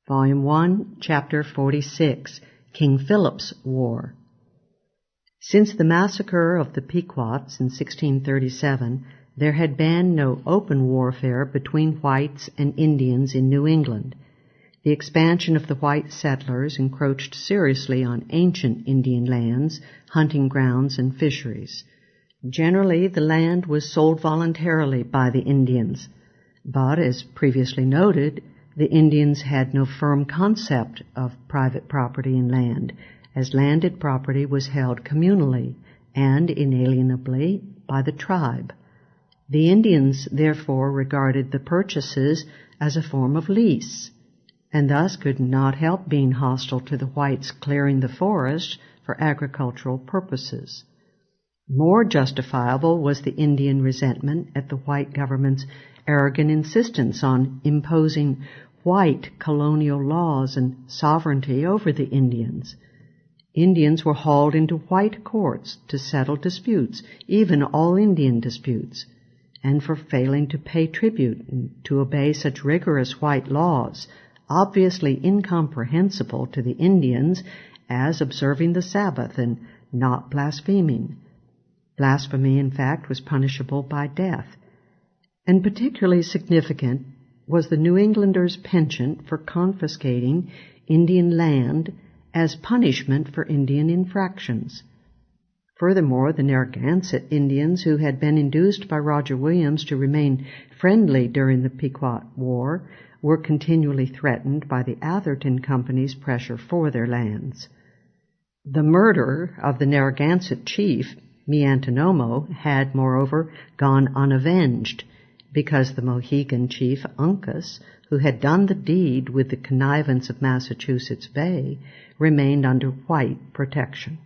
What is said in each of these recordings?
Volume 1, Chapter 46, King Philip's War. Since the massacre of the Pequots in 1637, there had been no open warfare between whites and Indians in New England. The expansion of the white settlers encroached seriously on ancient Indian lands, hunting grounds, and fisheries. Generally, the land was sold voluntarily by the Indians, but, as previously noted, the Indians had no firm concept of private property in land, as landed property was held communally and inalienably by the tribe. The Indians therefore regarded the purchases as a form of lease, and thus could not help being hostile to the whites clearing the forest for agricultural purposes. More justifiable was the Indian resentment at the white government's arrogant insistence on imposing white colonial laws and sovereignty over the Indians. Indians were hauled into white courts to settle disputes, even all Indian disputes, and for failing to pay tribute and to obey such rigorous white laws, obviously incomprehensible to the Indians as observing the Sabbath and not blaspheming. Blasphemy, in fact, was punishable by death. And particularly significant was the New Englanders' penchant for confiscating Indian land as punishment for Indian infractions. Furthermore, the Narragansett Indians, who had been induced by Roger Williams to remain friendly during the Pequot War, were continually threatened by the Atherton Company's pressure for their lands. The murder of the Narragansett chief, Miantonomo, had, moreover, gone unavenged, because the Mohegan chief, Uncas, who had done the deed with the connivance of Massachusetts Bay, remained under white protection.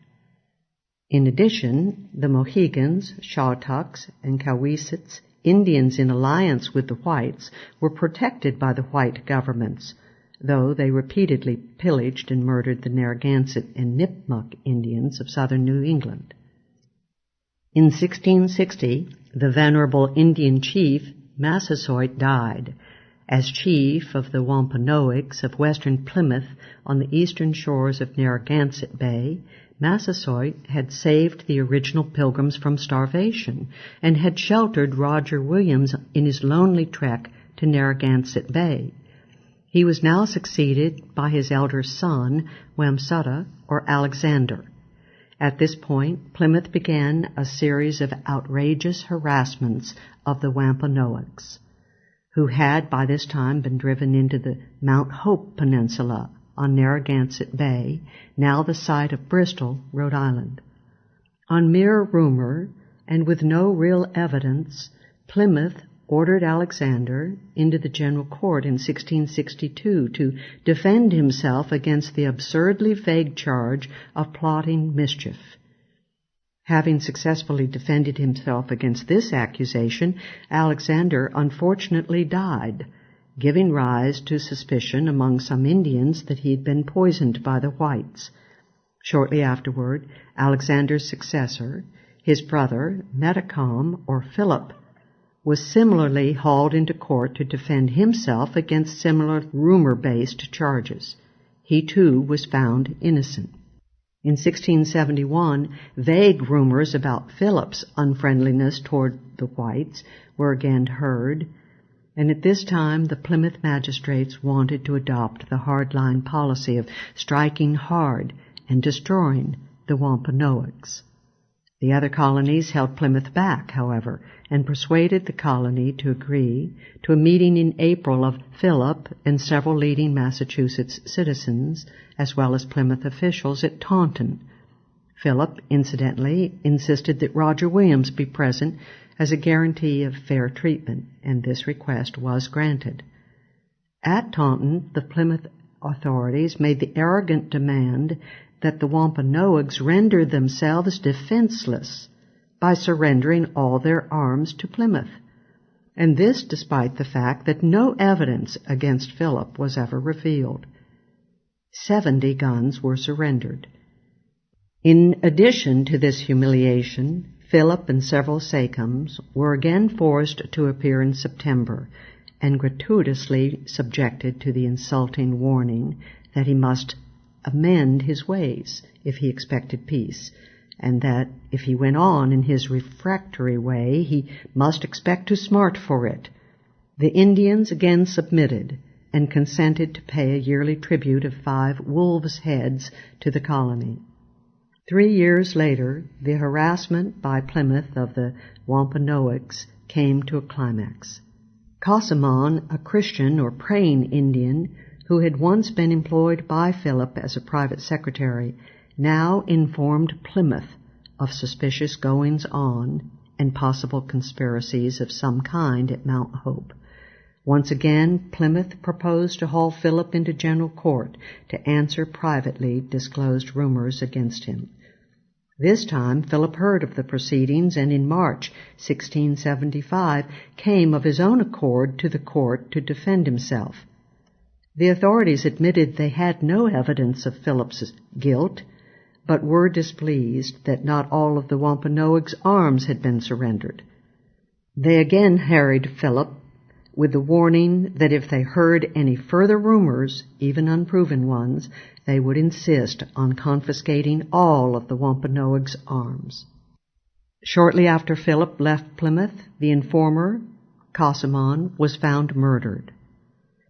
In addition, the Mohegans, Shawtucks, and Cowesits, Indians in alliance with the whites, were protected by the white governments, though they repeatedly pillaged and murdered the Narragansett and Nipmuc Indians of southern New England. In 1660, the venerable Indian chief Massasoit died. As chief of the Wampanoags of western Plymouth on the eastern shores of Narragansett Bay, Massasoit had saved the original Pilgrims from starvation and had sheltered Roger Williams in his lonely trek to Narragansett Bay. He was now succeeded by his elder son, Wamsutta, or Alexander. At this point, Plymouth began a series of outrageous harassments of the Wampanoags, who had by this time been driven into the Mount Hope Peninsula on Narragansett Bay, now the site of Bristol, Rhode Island. On mere rumor, and with no real evidence, Plymouth ordered Alexander into the General Court in 1662 to defend himself against the absurdly vague charge of plotting mischief. Having successfully defended himself against this accusation, Alexander unfortunately died, giving rise to suspicion among some Indians that he had been poisoned by the whites. Shortly afterward, Alexander's successor, his brother, Metacom, or Philip, was similarly hauled into court to defend himself against similar rumor-based charges. He, too, was found innocent. In 1671, vague rumors about Philip's unfriendliness toward the whites were again heard, and at this time the Plymouth magistrates wanted to adopt the hardline policy of striking hard and destroying the Wampanoags. The other colonies held Plymouth back, however, and persuaded the colony to agree to a meeting in April of Philip and several leading Massachusetts citizens, as well as Plymouth officials at Taunton. Philip, incidentally, insisted that Roger Williams be present as a guarantee of fair treatment, and this request was granted. At Taunton, the Plymouth authorities made the arrogant demand that the Wampanoags render themselves defenseless by surrendering all their arms to Plymouth, and this despite the fact that no evidence against Philip was ever revealed. 70 guns were surrendered. In addition to this humiliation, Philip and several sachems were again forced to appear in September, and gratuitously subjected to the insulting warning that he must amend his ways if he expected peace, and that if he went on in his refractory way, he must expect to smart for it. The Indians again submitted and consented to pay a yearly tribute of 5 wolves' heads to the colony. 3 years later, the harassment by Plymouth of the Wampanoags came to a climax. Casamon, a Christian or praying Indian who had once been employed by Philip as a private secretary, now informed Plymouth of suspicious goings-on and possible conspiracies of some kind at Mount Hope. Once again, Plymouth proposed to haul Philip into general court to answer privately disclosed rumors against him. This time, Philip heard of the proceedings and in March 1675 came of his own accord to the court to defend himself. The authorities admitted they had no evidence of Philip's guilt, but were displeased that not all of the Wampanoags' arms had been surrendered. They again harried Philip with the warning that if they heard any further rumors, even unproven ones, they would insist on confiscating all of the Wampanoags' arms. Shortly after Philip left Plymouth, the informer, Casamon, was found murdered.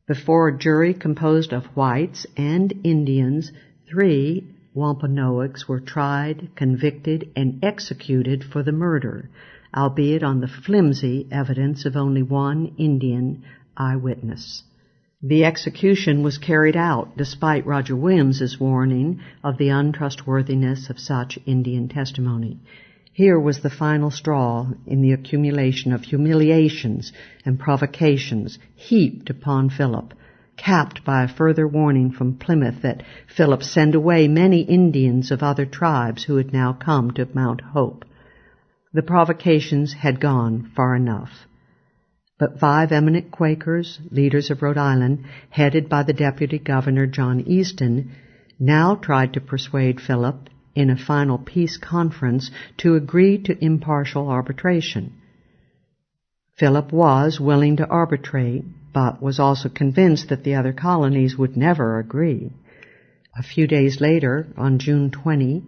Before a jury composed of whites and Indians, 3 Wampanoags were tried, convicted, and executed for the murder, albeit on the flimsy evidence of only one Indian eyewitness. The execution was carried out despite Roger Williams's warning of the untrustworthiness of such Indian testimony. Here was the final straw in the accumulation of humiliations and provocations heaped upon Philip, capped by a further warning from Plymouth that Philip send away many Indians of other tribes who had now come to Mount Hope. The provocations had gone far enough. But 5 eminent Quakers, leaders of Rhode Island, headed by the Deputy Governor John Easton, now tried to persuade Philip in a final peace conference to agree to impartial arbitration. Philip was willing to arbitrate, but was also convinced that the other colonies would never agree. A few days later, on June 20,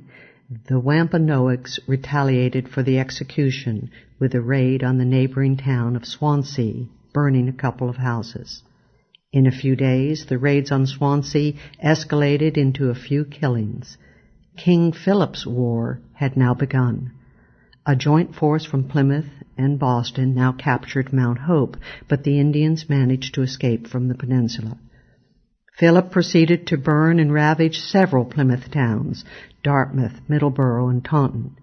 the Wampanoags retaliated for the execution with a raid on the neighboring town of Swansea, burning a couple of houses. In a few days, the raids on Swansea escalated into a few killings. King Philip's War had now begun. A joint force from Plymouth and Boston now captured Mount Hope, but the Indians managed to escape from the peninsula. Philip proceeded to burn and ravage several Plymouth towns, Dartmouth, Middleborough, and Taunton.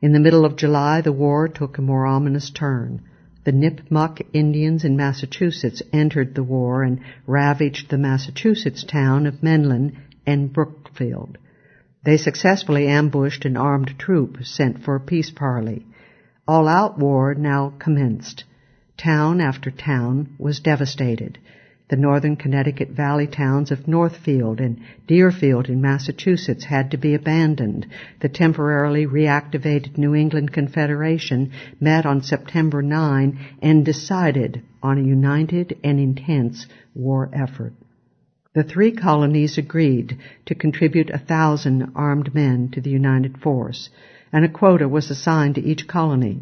In the middle of July, the war took a more ominous turn. The Nipmuc Indians in Massachusetts entered the war and ravaged the Massachusetts town of Menlyn and Brookfield. They successfully ambushed an armed troop sent for a peace parley. All-out war now commenced. Town after town was devastated. The northern Connecticut valley towns of Northfield and Deerfield in Massachusetts had to be abandoned. The temporarily reactivated New England Confederation met on September 9 and decided on a united and intense war effort. The 3 colonies agreed to contribute 1,000 armed men to the united force, and a quota was assigned to each colony.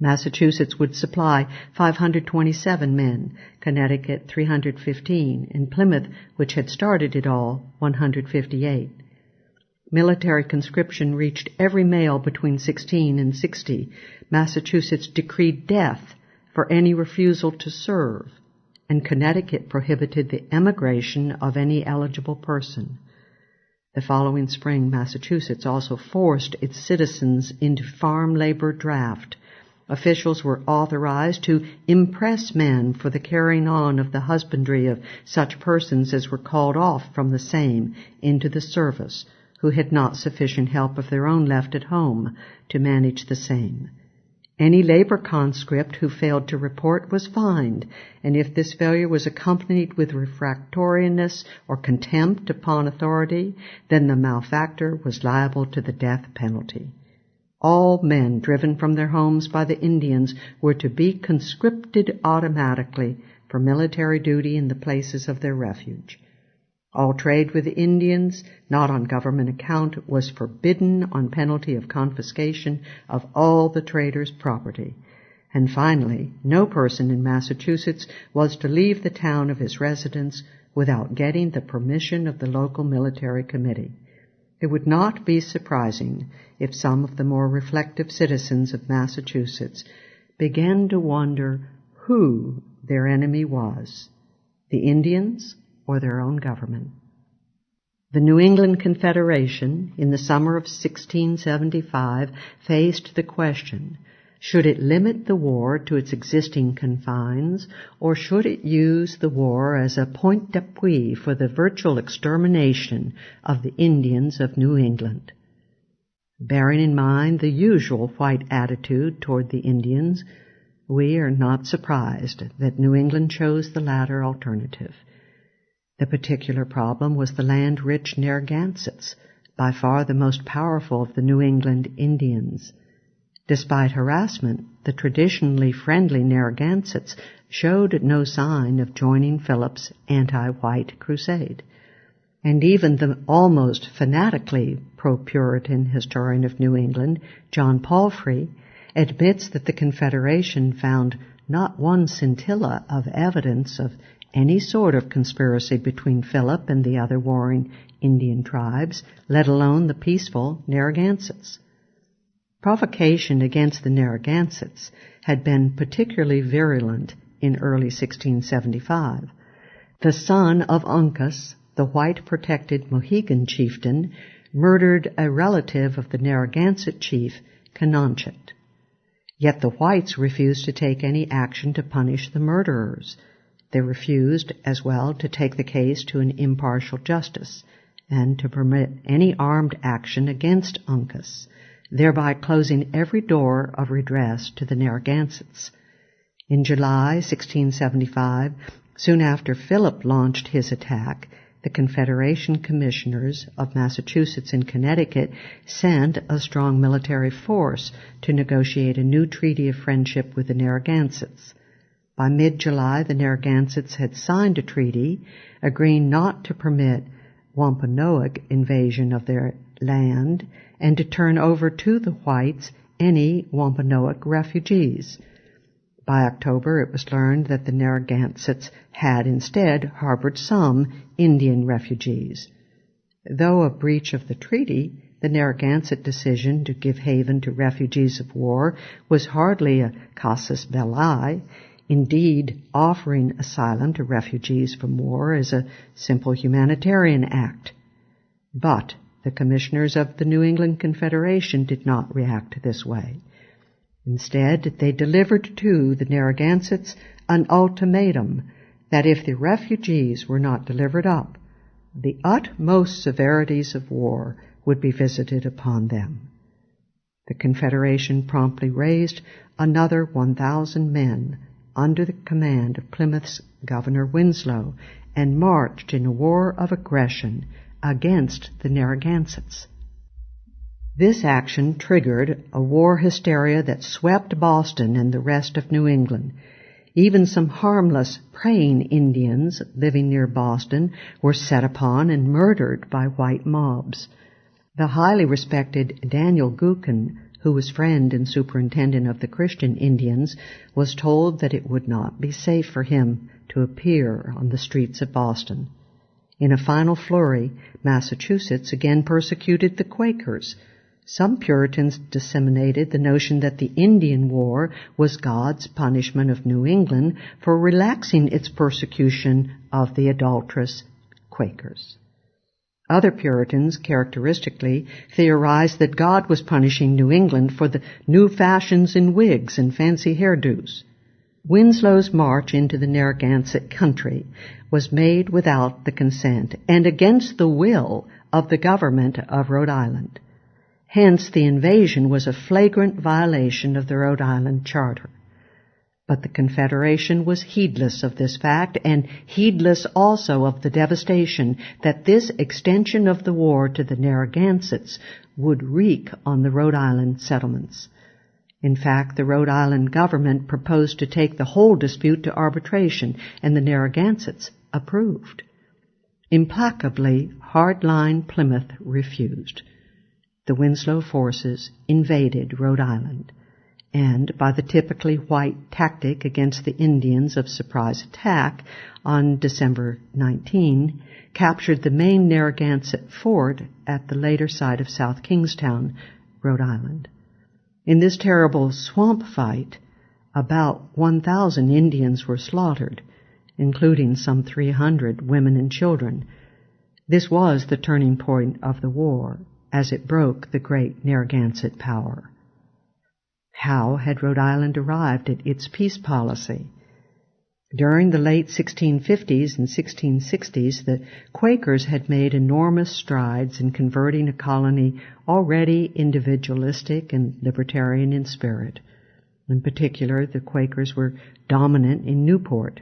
Massachusetts would supply 527 men, Connecticut 315, and Plymouth, which had started it all, 158. Military conscription reached every male between 16 and 60. Massachusetts decreed death for any refusal to serve, and Connecticut prohibited the emigration of any eligible person. The following spring, Massachusetts also forced its citizens into farm labor draft. Officials were authorized to impress men for the carrying on of the husbandry of such persons as were called off from the same into the service, who had not sufficient help of their own left at home to manage the same. Any labor conscript who failed to report was fined, and if this failure was accompanied with refractoriness or contempt upon authority, then the malefactor was liable to the death penalty. All men driven from their homes by the Indians were to be conscripted automatically for military duty in the places of their refuge. All trade with the Indians, not on government account, was forbidden on penalty of confiscation of all the trader's property. And finally, no person in Massachusetts was to leave the town of his residence without getting the permission of the local military committee. It would not be surprising if some of the more reflective citizens of Massachusetts began to wonder who their enemy was, the Indians or their own government. The New England Confederation, in the summer of 1675, faced the question, should it limit the war to its existing confines, or should it use the war as a point d'appui for the virtual extermination of the Indians of New England? Bearing in mind the usual white attitude toward the Indians, we are not surprised that New England chose the latter alternative. The particular problem was the land-rich Narragansetts, by far the most powerful of the New England Indians. Despite harassment, the traditionally friendly Narragansetts showed no sign of joining Philip's anti-white crusade. And even the almost fanatically pro-Puritan historian of New England, John Palfrey, admits that the Confederation found not one scintilla of evidence of any sort of conspiracy between Philip and the other warring Indian tribes, let alone the peaceful Narragansetts. Provocation against the Narragansetts had been particularly virulent in early 1675. The son of Uncas, the white-protected Mohegan chieftain, murdered a relative of the Narragansett chief, Canonchet. Yet the whites refused to take any action to punish the murderers. They refused, as well, to take the case to an impartial justice and to permit any armed action against Uncas, thereby closing every door of redress to the Narragansetts. In July 1675, soon after Philip launched his attack, the Confederation Commissioners of Massachusetts and Connecticut sent a strong military force to negotiate a new treaty of friendship with the Narragansetts. By mid-July, the Narragansetts had signed a treaty agreeing not to permit Wampanoag invasion of their land and to turn over to the whites any Wampanoag refugees. By October, it was learned that the Narragansetts had instead harbored some Indian refugees. Though a breach of the treaty, the Narragansett decision to give haven to refugees of war was hardly a casus belli. Indeed, offering asylum to refugees from war is a simple humanitarian act. But the commissioners of the New England Confederation did not react this way. Instead, they delivered to the Narragansetts an ultimatum that if the refugees were not delivered up, the utmost severities of war would be visited upon them. The Confederation promptly raised another 1,000 men under the command of Plymouth's Governor Winslow and marched in a war of aggression against the Narragansetts. This action triggered a war hysteria that swept Boston and the rest of New England. Even some harmless praying Indians living near Boston were set upon and murdered by white mobs. The highly respected Daniel Gookin, who was friend and superintendent of the Christian Indians, was told that it would not be safe for him to appear on the streets of Boston. In a final flurry, Massachusetts again persecuted the Quakers. Some Puritans disseminated the notion that the Indian War was God's punishment of New England for relaxing its persecution of the adulterous Quakers. Other Puritans, characteristically, theorized that God was punishing New England for the new fashions in wigs and fancy hairdos. Winslow's march into the Narragansett country was made without the consent and against the will of the government of Rhode Island. Hence, the invasion was a flagrant violation of the Rhode Island Charter. But the Confederation was heedless of this fact, and heedless also of the devastation that this extension of the war to the Narragansetts would wreak on the Rhode Island settlements. In fact, the Rhode Island government proposed to take the whole dispute to arbitration, and the Narragansetts approved. Implacably, hardline Plymouth refused. The Winslow forces invaded Rhode Island, and by the typically white tactic against the Indians of surprise attack on December 19, captured the main Narragansett fort at the later site of South Kingstown, Rhode Island. In this terrible swamp fight, about 1,000 Indians were slaughtered, including some 300 women and children. This was the turning point of the war, as it broke the great Narragansett power. How had Rhode Island arrived at its peace policy? During the late 1650s and 1660s, the Quakers had made enormous strides in converting a colony already individualistic and libertarian in spirit. In particular, the Quakers were dominant in Newport.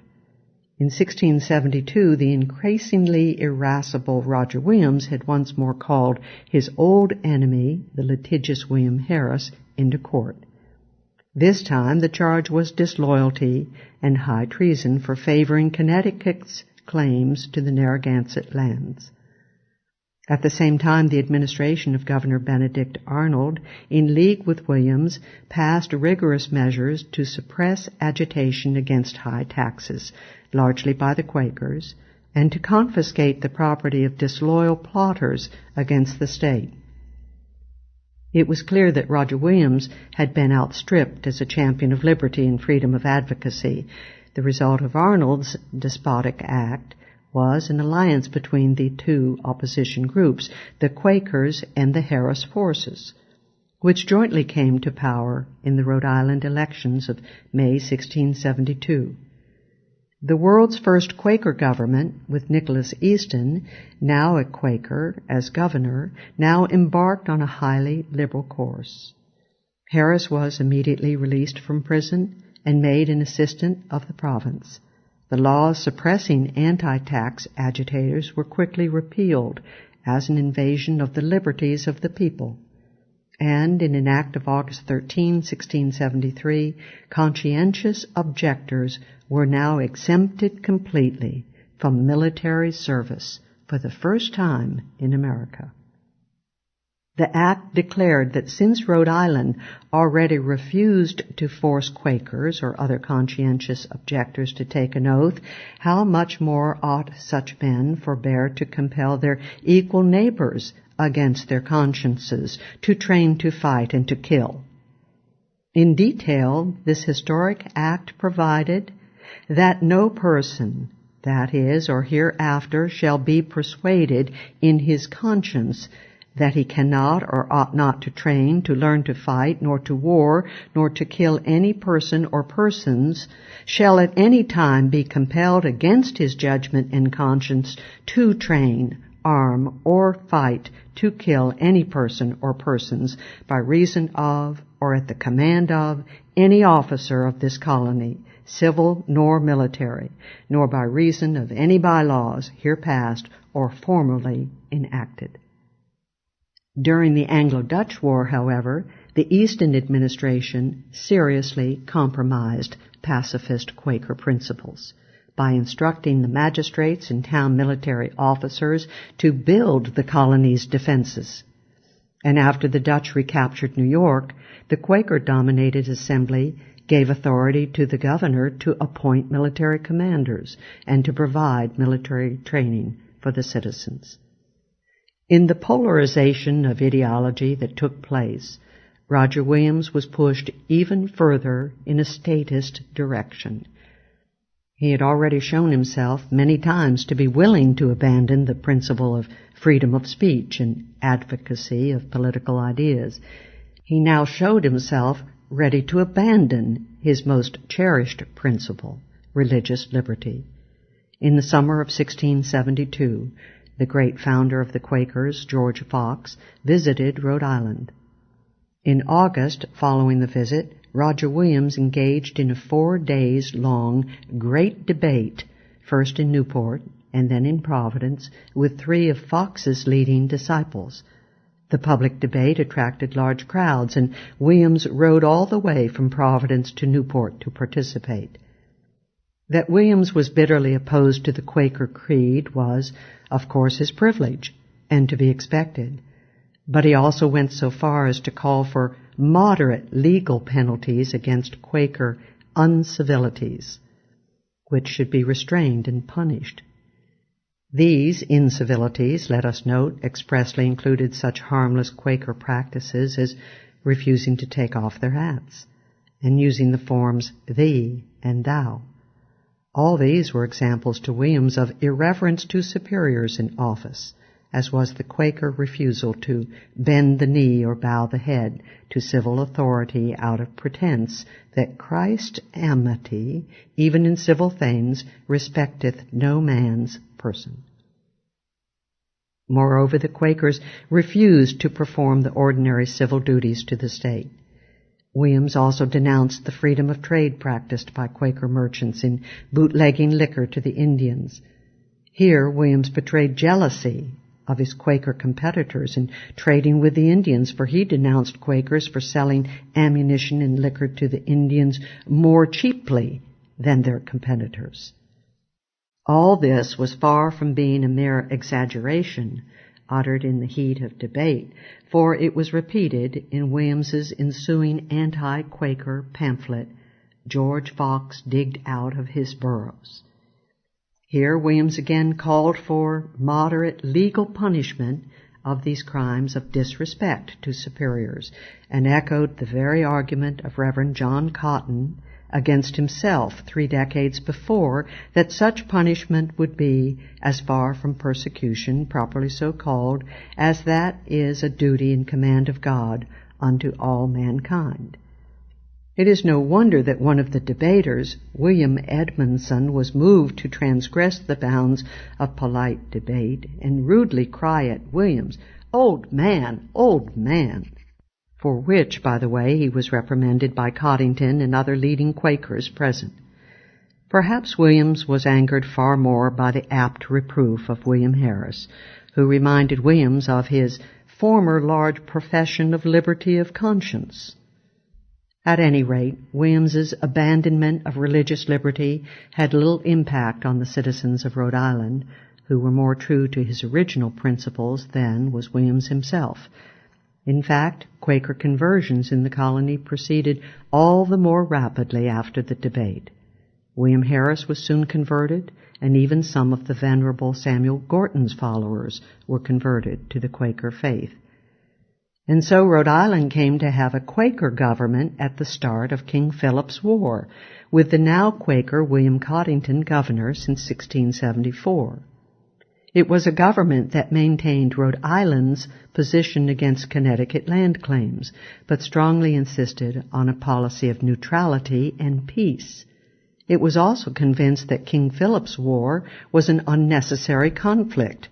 In 1672, the increasingly irascible Roger Williams had once more called his old enemy, the litigious William Harris, into court. This time the charge was disloyalty and high treason for favoring Connecticut's claims to the Narragansett lands. At the same time, the administration of Governor Benedict Arnold, in league with Williams, passed rigorous measures to suppress agitation against high taxes, largely by the Quakers, and to confiscate the property of disloyal plotters against the state. It was clear that Roger Williams had been outstripped as a champion of liberty and freedom of advocacy. The result of Arnold's despotic act was an alliance between the two opposition groups, the Quakers and the Harris forces, which jointly came to power in the Rhode Island elections of May 1672. The world's first Quaker government, with Nicholas Easton, now a Quaker, as governor, now embarked on a highly liberal course. Harris was immediately released from prison and made an assistant of the province. The laws suppressing anti-tax agitators were quickly repealed as an invasion of the liberties of the people. And in an act of August 13, 1673, conscientious objectors were now exempted completely from military service for the first time in America. The act declared that since Rhode Island already refused to force Quakers or other conscientious objectors to take an oath, how much more ought such men forbear to compel their equal neighbors against their consciences to train to fight and to kill. In detail, this historic act provided that no person, that is, or hereafter, shall be persuaded in his conscience that he cannot or ought not to train, to learn to fight, nor to war, nor to kill any person or persons, shall at any time be compelled against his judgment and conscience to train, arm, or fight to kill any person or persons by reason of or at the command of any officer of this colony, civil nor military, nor by reason of any bylaws here passed or formerly enacted. During the Anglo-Dutch War, however, the Easton administration seriously compromised pacifist Quaker principles by instructing the magistrates and town military officers to build the colony's defenses. And after the Dutch recaptured New York, the Quaker-dominated assembly gave authority to the governor to appoint military commanders and to provide military training for the citizens. In the polarization of ideology that took place, Roger Williams was pushed even further in a statist direction. He had already shown himself many times to be willing to abandon the principle of freedom of speech and advocacy of political ideas. He now showed himself ready to abandon his most cherished principle, religious liberty. In the summer of 1672, the great founder of the Quakers, George Fox, visited Rhode Island. In August, following the visit, Roger Williams engaged in a 4 days long great debate, first in Newport and then in Providence, with 3 of Fox's leading disciples. The public debate attracted large crowds, and Williams rode all the way from Providence to Newport to participate. That Williams was bitterly opposed to the Quaker creed was, of course, his privilege, and to be expected. But he also went so far as to call for moderate legal penalties against Quaker uncivilities, which should be restrained and punished. These incivilities, let us note, expressly included such harmless Quaker practices as refusing to take off their hats and using the forms thee and thou. All these were examples to Williams of irreverence to superiors in office, as was the Quaker refusal to bend the knee or bow the head to civil authority out of pretense that Christ's amity, even in civil things, respecteth no man's person. Moreover, the Quakers refused to perform the ordinary civil duties to the state. Williams also denounced the freedom of trade practiced by Quaker merchants in bootlegging liquor to the Indians. Here, Williams betrayed jealousy of his Quaker competitors in trading with the Indians, for he denounced Quakers for selling ammunition and liquor to the Indians more cheaply than their competitors. All this was far from being a mere exaggeration uttered in the heat of debate, for it was repeated in Williams's ensuing anti-Quaker pamphlet, George Fox Digged Out of His Burrows. Here Williams again called for moderate legal punishment of these crimes of disrespect to superiors, and echoed the very argument of Reverend John Cotton against himself 3 decades before, that such punishment would be as far from persecution, properly so called, as that is a duty and command of God unto all mankind. It is no wonder that one of the debaters, William Edmondson, was moved to transgress the bounds of polite debate and rudely cry at Williams, old man, for which, by the way, he was reprimanded by Coddington and other leading Quakers present. Perhaps Williams was angered far more by the apt reproof of William Harris, who reminded Williams of his former large profession of liberty of conscience. At any rate, Williams's abandonment of religious liberty had little impact on the citizens of Rhode Island, who were more true to his original principles than was Williams himself. In fact, Quaker conversions in the colony proceeded all the more rapidly after the debate. William Harris was soon converted, and even some of the venerable Samuel Gorton's followers were converted to the Quaker faith. And so Rhode Island came to have a Quaker government at the start of King Philip's War, with the now Quaker William Coddington governor since 1674. It was a government that maintained Rhode Island's position against Connecticut land claims, but strongly insisted on a policy of neutrality and peace. It was also convinced that King Philip's War was an unnecessary conflict,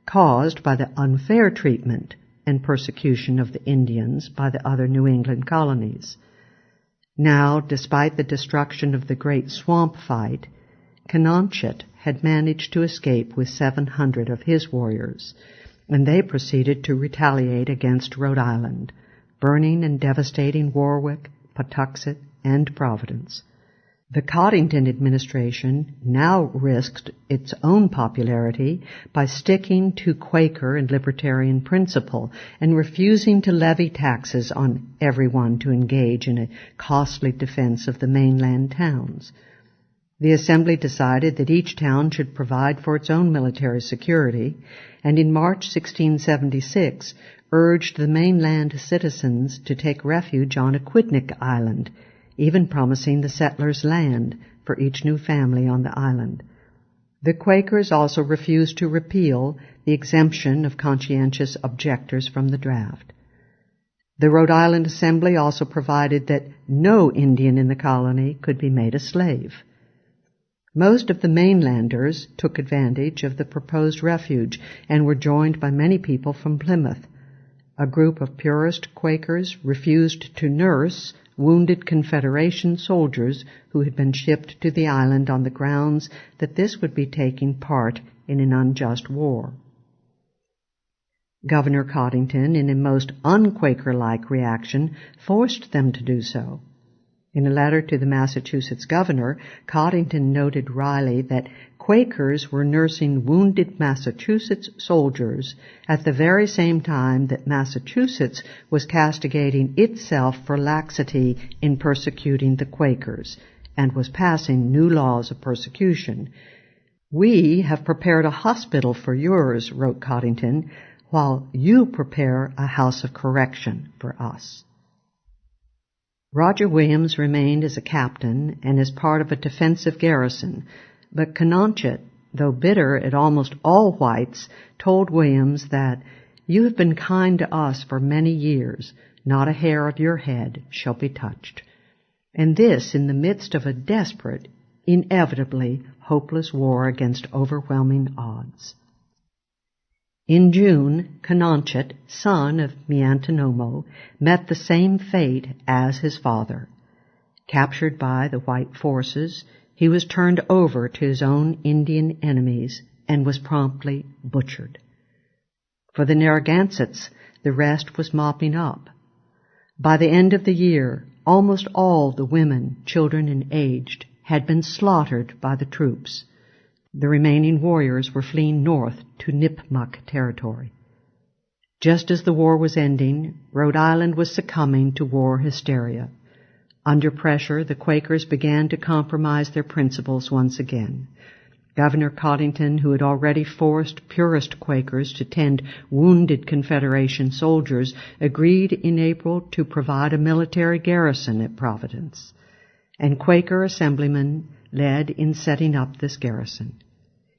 caused by the unfair treatment and persecution of the Indians by the other New England colonies. Now, despite the destruction of the great swamp fight, Canonchet had managed to escape with 700 of his warriors, and they proceeded to retaliate against Rhode Island, burning and devastating Warwick, Patuxet, and Providence. The Coddington administration now risked its own popularity by sticking to Quaker and libertarian principle and refusing to levy taxes on everyone to engage in a costly defense of the mainland towns. The Assembly decided that each town should provide for its own military security, and in March 1676 urged the mainland citizens to take refuge on Aquidneck Island, even promising the settlers land for each new family on the island. The Quakers also refused to repeal the exemption of conscientious objectors from the draft. The Rhode Island Assembly also provided that no Indian in the colony could be made a slave. Most of the mainlanders took advantage of the proposed refuge and were joined by many people from Plymouth. A group of purist Quakers refused to nurse wounded Confederation soldiers who had been shipped to the island on the grounds that this would be taking part in an unjust war. Governor Coddington, in a most un-Quaker-like reaction, forced them to do so. In a letter to the Massachusetts governor, Coddington noted wryly that Quakers were nursing wounded Massachusetts soldiers at the very same time that Massachusetts was castigating itself for laxity in persecuting the Quakers and was passing new laws of persecution. "We have prepared a hospital for yours," wrote Coddington, "while you prepare a house of correction for us." Roger Williams remained as a captain and as part of a defensive garrison, but Cononchit, though bitter at almost all whites, told Williams that, "You have been kind to us for many years. Not a hair of your head shall be touched." And this in the midst of a desperate, inevitably hopeless war against overwhelming odds. In June, Cononchit, son of Miantinomo, met the same fate as his father. Captured by the white forces, he was turned over to his own Indian enemies and was promptly butchered. For the Narragansetts, the rest was mopping up. By the end of the year, almost all the women, children, and aged had been slaughtered by the troops. The remaining warriors were fleeing north to Nipmuc territory. Just as the war was ending, Rhode Island was succumbing to war hysteria. Under pressure, the Quakers began to compromise their principles once again. Governor Coddington, who had already forced purist Quakers to tend wounded Confederation soldiers, agreed in April to provide a military garrison at Providence, and Quaker assemblymen led in setting up this garrison.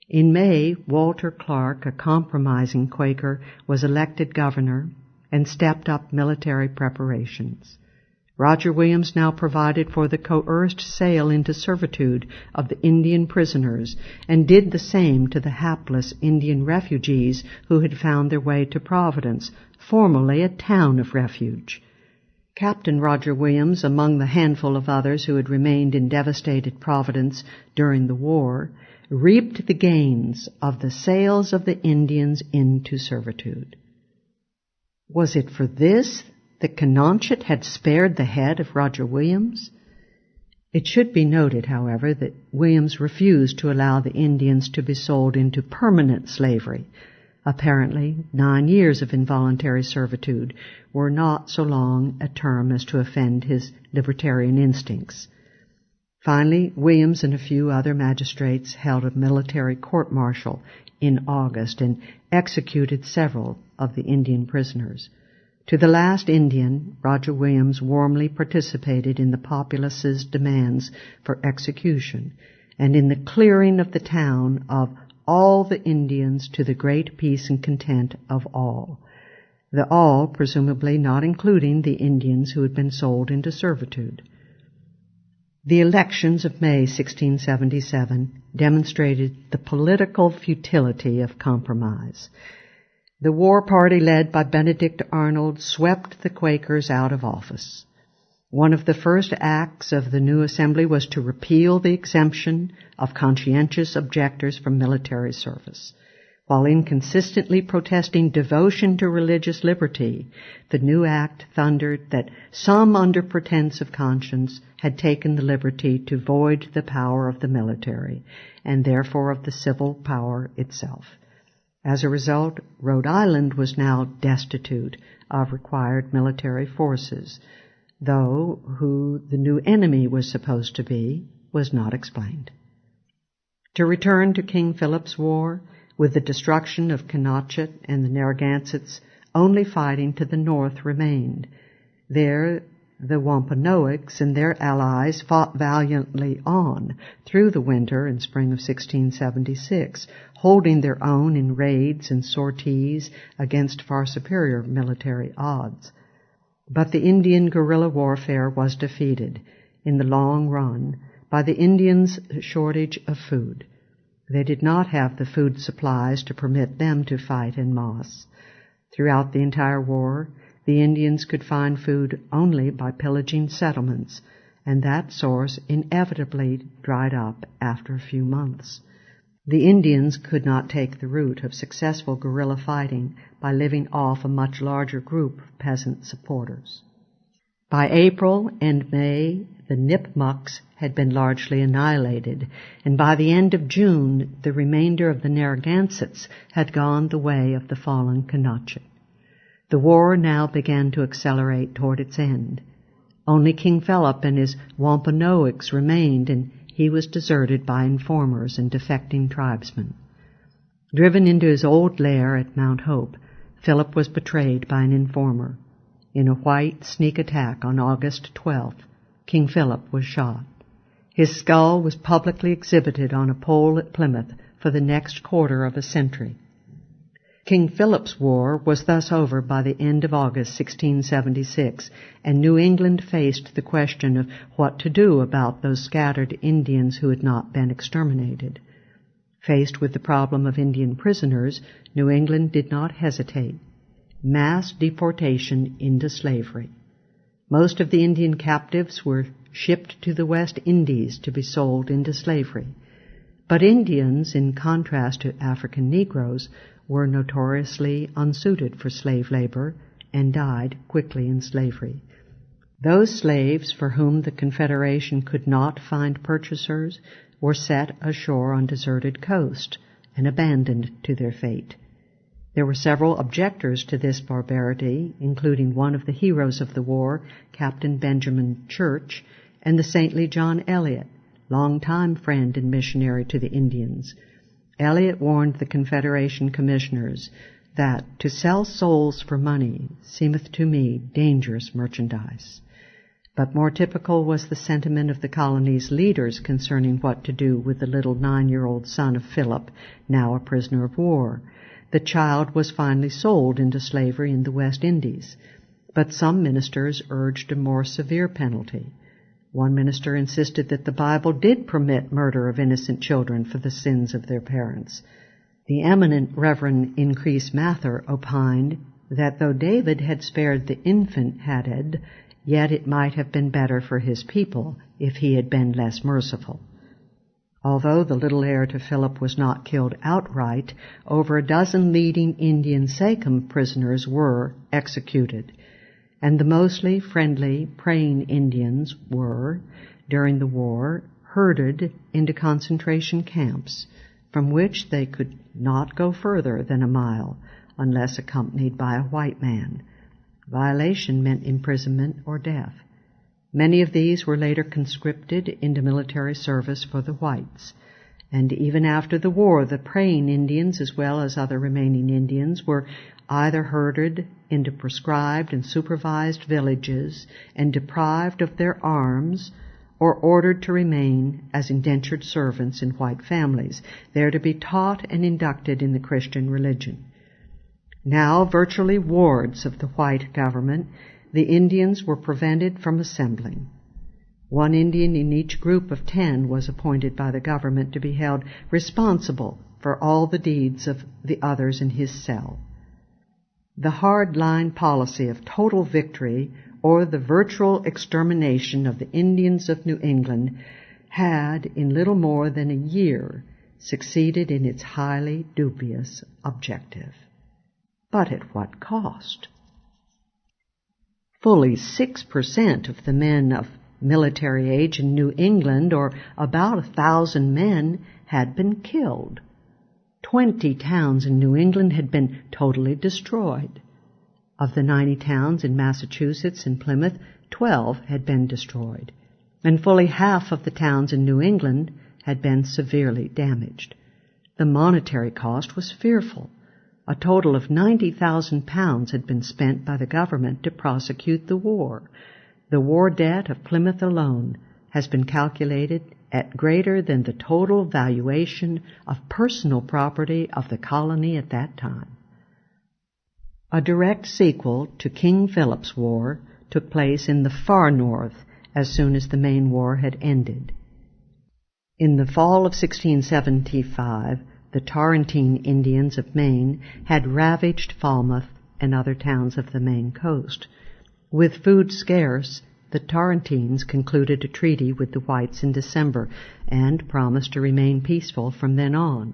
In May, Walter Clark, a compromising Quaker, was elected governor and stepped up military preparations. Roger Williams now provided for the coerced sale into servitude of the Indian prisoners and did the same to the hapless Indian refugees who had found their way to Providence, formerly a town of refuge. Captain Roger Williams, among the handful of others who had remained in devastated Providence during the war, reaped the gains of the sales of the Indians into servitude. Was it for this that Cononchit had spared the head of Roger Williams? It should be noted, however, that Williams refused to allow the Indians to be sold into permanent slavery. Apparently, 9 years of involuntary servitude were not so long a term as to offend his libertarian instincts. Finally, Williams and a few other magistrates held a military court-martial in August and executed several of the Indian prisoners. To the last Indian, Roger Williams warmly participated in the populace's demands for execution and in the clearing of the town of all the Indians to the great peace and content of all. The all, presumably not including the Indians who had been sold into servitude. The elections of May 1677 demonstrated the political futility of compromise. The war party led by Benedict Arnold swept the Quakers out of office. One of the first acts of the new assembly was to repeal the exemption of conscientious objectors from military service. While inconsistently protesting devotion to religious liberty, the new act thundered that some, under pretense of conscience, had taken the liberty to void the power of the military, and therefore of the civil power itself. As a result, Rhode Island was now destitute of required military forces, though who the new enemy was supposed to be was not explained. To return to King Philip's War, with the destruction of Cononchit and the Narragansetts, only fighting to the north remained. There, the Wampanoags and their allies fought valiantly on through the winter and spring of 1676, holding their own in raids and sorties against far superior military odds. But the Indian guerrilla warfare was defeated, in the long run, by the Indians' shortage of food. They did not have the food supplies to permit them to fight en masse. Throughout the entire war, the Indians could find food only by pillaging settlements, and that source inevitably dried up after a few months. The Indians could not take the route of successful guerrilla fighting by living off a much larger group of peasant supporters. By April and May, the Nipmucks had been largely annihilated, and by the end of June, the remainder of the Narragansetts had gone the way of the fallen Kenotchet. The war now began to accelerate toward its end. Only King Philip and his Wampanoags remained, and he was deserted by informers and defecting tribesmen. Driven into his old lair at Mount Hope, Philip was betrayed by an informer. In a white sneak attack on August 12th, King Philip was shot. His skull was publicly exhibited on a pole at Plymouth for the next quarter of a century. King Philip's War was thus over by the end of August 1676, and New England faced the question of what to do about those scattered Indians who had not been exterminated. Faced with the problem of Indian prisoners, New England did not hesitate. Mass deportation into slavery. Most of the Indian captives were shipped to the West Indies to be sold into slavery. But Indians, in contrast to African Negroes, were notoriously unsuited for slave labor and died quickly in slavery. Those slaves for whom the Confederation could not find purchasers were set ashore on deserted coast and abandoned to their fate. There were several objectors to this barbarity, including one of the heroes of the war, Captain Benjamin Church, and the saintly John Eliot, longtime friend and missionary to the Indians. Eliot warned the Confederation commissioners that to sell souls for money seemeth to me dangerous merchandise. But more typical was the sentiment of the colony's leaders concerning what to do with the little 9-year-old son of Philip, now a prisoner of war. The child was finally sold into slavery in the West Indies, but some ministers urged a more severe penalty. One minister insisted that the Bible did permit murder of innocent children for the sins of their parents. The eminent Reverend Increase Mather opined that though David had spared the infant Hadad, yet it might have been better for his people if he had been less merciful. Although the little heir to Philip was not killed outright, over a dozen leading Indian Sachem prisoners were executed, and the mostly friendly, praying Indians were, during the war, herded into concentration camps, from which they could not go further than a mile unless accompanied by a white man. Violation meant imprisonment or death. Many of these were later conscripted into military service for the whites, and even after the war, the praying Indians, as well as other remaining Indians, were either herded into prescribed and supervised villages and deprived of their arms, or ordered to remain as indentured servants in white families, there to be taught and inducted in the Christian religion. Now virtually wards of the white government, the Indians were prevented from assembling. One Indian in each group of 10 was appointed by the government to be held responsible for all the deeds of the others in his cell. The hard-line policy of total victory or the virtual extermination of the Indians of New England had, in little more than a year, succeeded in its highly dubious objective. But at what cost? Fully 6% of the men of military age in New England, or about 1,000 men, had been killed. 20 towns in New England had been totally destroyed. Of the 90 towns in Massachusetts and Plymouth, 12 had been destroyed, and fully half of the towns in New England had been severely damaged. The monetary cost was fearful. A total of £90,000 had been spent by the government to prosecute the war. The war debt of Plymouth alone has been calculated at greater than the total valuation of personal property of the colony at that time. A direct sequel to King Philip's War took place in the far north as soon as the main war had ended. In the fall of 1675, the Tarentine Indians of Maine had ravaged Falmouth and other towns of the Maine coast. With food scarce, the Tarentines concluded a treaty with the whites in December and promised to remain peaceful from then on.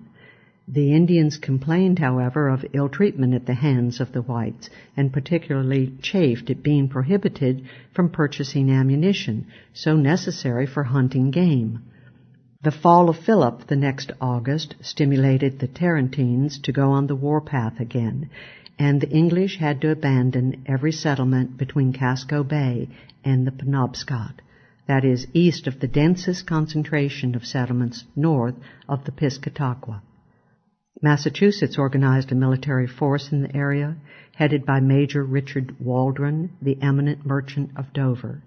The Indians complained, however, of ill treatment at the hands of the whites, and particularly chafed at being prohibited from purchasing ammunition, so necessary for hunting game. The fall of Philip the next August stimulated the Tarentines to go on the warpath again, and the English had to abandon every settlement between Casco Bay and the Penobscot, that is, east of the densest concentration of settlements north of the Piscataqua. Massachusetts organized a military force in the area, headed by Major Richard Waldron, the eminent merchant of Dover.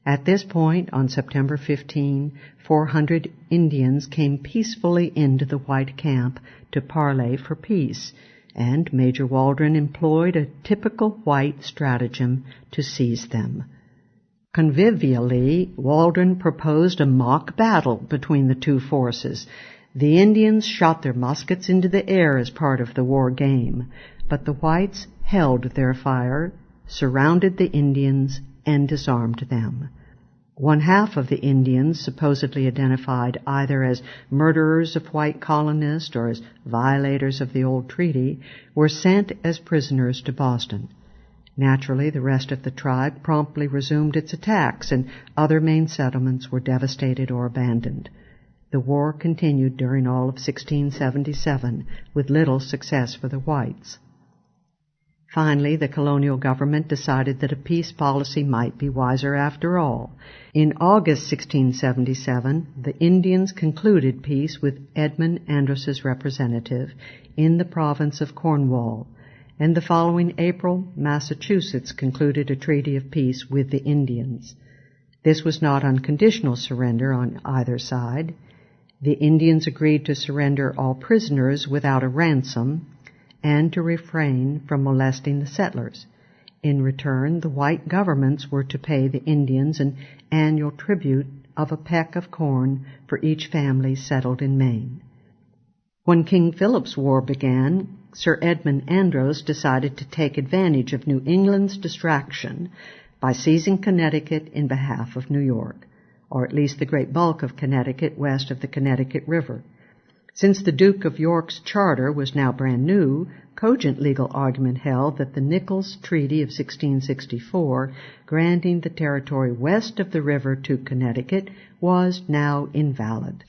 At this point, on September 15, 400 Indians came peacefully into the white camp to parley for peace, and Major Waldron employed a typical white stratagem to seize them. Convivially, Waldron proposed a mock battle between the two forces. The Indians shot their muskets into the air as part of the war game, but the whites held their fire, surrounded the Indians, and disarmed them. One half of the Indians, supposedly identified either as murderers of white colonists or as violators of the old treaty, were sent as prisoners to Boston. Naturally, the rest of the tribe promptly resumed its attacks, and other Maine settlements were devastated or abandoned. The war continued during all of 1677, with little success for the whites. Finally, the colonial government decided that a peace policy might be wiser after all. In August 1677, the Indians concluded peace with Edmund Andros's representative in the province of Cornwall, and the following April, Massachusetts concluded a treaty of peace with the Indians. This was not unconditional surrender on either side. The Indians agreed to surrender all prisoners without a ransom and to refrain from molesting the settlers. In return, the white governments were to pay the Indians an annual tribute of a peck of corn for each family settled in Maine. When King Philip's War began, Sir Edmund Andros decided to take advantage of New England's distraction by seizing Connecticut in behalf of New York, or at least the great bulk of Connecticut west of the Connecticut River. Since the Duke of York's charter was now brand new, cogent legal argument held that the Nichols Treaty of 1664, granting the territory west of the river to Connecticut, was now invalid.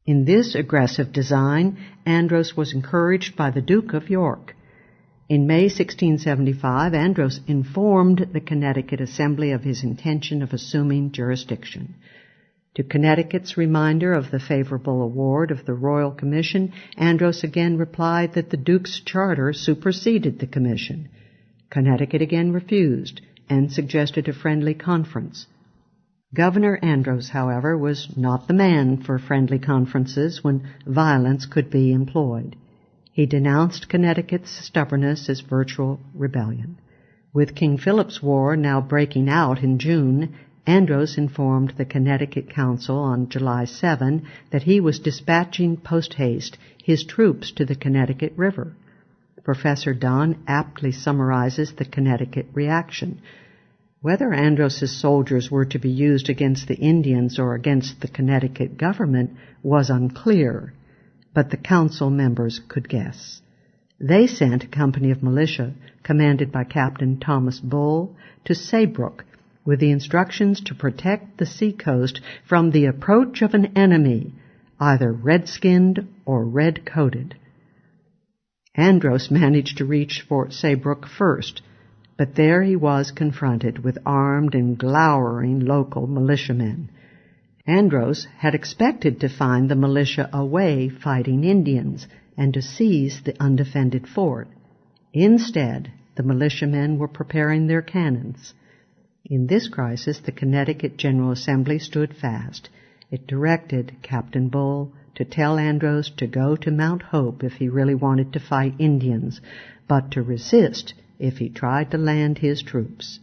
In this aggressive design, Andros was encouraged by the Duke of York. In May 1675, Andros informed the Connecticut Assembly of his intention of assuming jurisdiction. To Connecticut's reminder of the favorable award of the Royal Commission, Andros again replied that the Duke's charter superseded the commission. Connecticut again refused and suggested a friendly conference. Governor Andros, however, was not the man for friendly conferences when violence could be employed. He denounced Connecticut's stubbornness as virtual rebellion. With King Philip's War now breaking out in June, Andros informed the Connecticut Council on July 7 that he was dispatching post-haste his troops to the Connecticut River. Professor Dunn aptly summarizes the Connecticut reaction. Whether Andros's soldiers were to be used against the Indians or against the Connecticut government was unclear, but the council members could guess. They sent a company of militia, commanded by Captain Thomas Bull, to Saybrook, with the instructions to protect the seacoast from the approach of an enemy, either red-skinned or red-coated. Andros managed to reach Fort Saybrook first, but there he was confronted with armed and glowering local militiamen. Andros had expected to find the militia away fighting Indians and to seize the undefended fort. Instead, the militiamen were preparing their cannons. In this crisis, the Connecticut General Assembly stood fast. It directed Captain Bull to tell Andros to go to Mount Hope if he really wanted to fight Indians, but to resist if he tried to land his troops.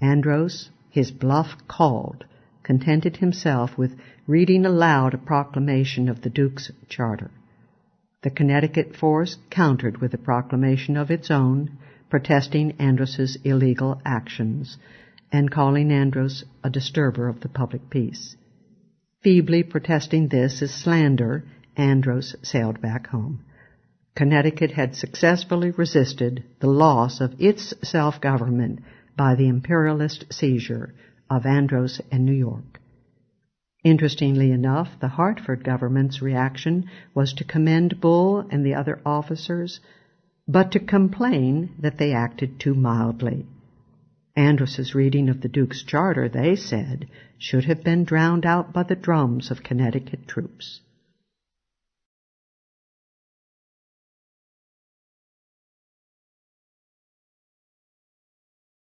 Andros, his bluff called, contented himself with reading aloud a proclamation of the Duke's charter. The Connecticut force countered with a proclamation of its own, protesting Andros's illegal actions and calling Andros a disturber of the public peace. Feebly protesting this as slander, Andros sailed back home. Connecticut had successfully resisted the loss of its self-government by the imperialist seizure of Andros and New York. Interestingly enough, the Hartford government's reaction was to commend Bull and the other officers, but to complain that they acted too mildly. Andros's reading of the Duke's charter, they said, should have been drowned out by the drums of Connecticut troops.